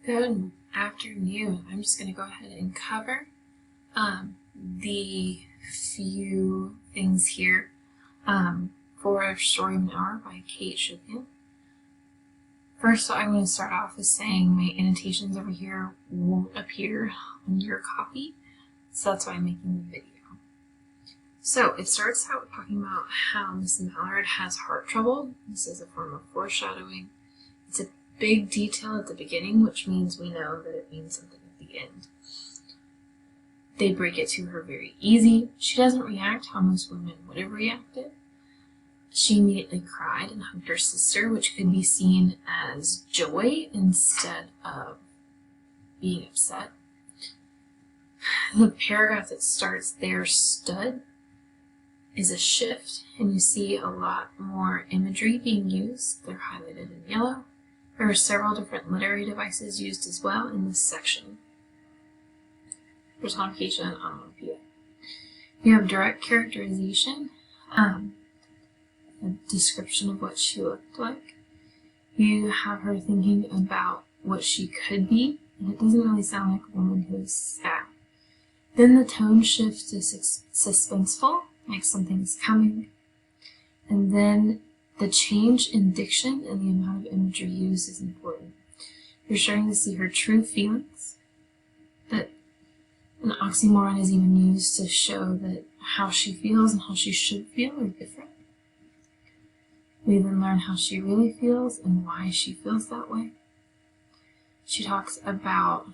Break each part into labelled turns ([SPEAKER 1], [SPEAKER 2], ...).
[SPEAKER 1] Good afternoon. I'm just going to go ahead and cover the few things here for Story of an Hour by Kate Chopin. First, I'm going to start off with saying my annotations over here won't appear on your copy, so that's why I'm making the video. So it starts out talking about how Miss Mallard has heart trouble. This is a form of foreshadowing. It's a big detail at the beginning, which means we know that it means something at the end. They break it to her very easy. She doesn't react how most women would have reacted. She immediately cried and hugged her sister, which could be seen as joy instead of being upset. The paragraph that starts there, stood, is a shift, and you see a lot more imagery being used. They're highlighted in yellow. There are several different literary devices used as well in this section. Personification and onomatopoeia. You have direct characterization, a description of what she looked like. You have her thinking about what she could be, and it doesn't really sound like a woman who is sad. Then the tone shifts to suspenseful, like something's coming. And then the change in diction and the amount of imagery used is important. You're starting to see her true feelings, that an oxymoron is even used to show that how she feels and how she should feel are different. We then learn how she really feels and why she feels that way. She talks about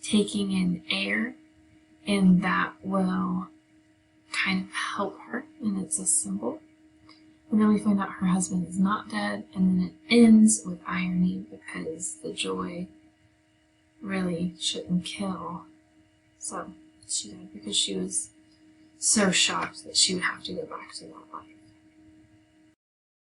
[SPEAKER 1] taking in air, and that will kind of help her, and it's a symbol. And then we find out her husband is not dead, and then it ends with irony because the joy really shouldn't kill. So she died because she was so shocked that she would have to go back to that life.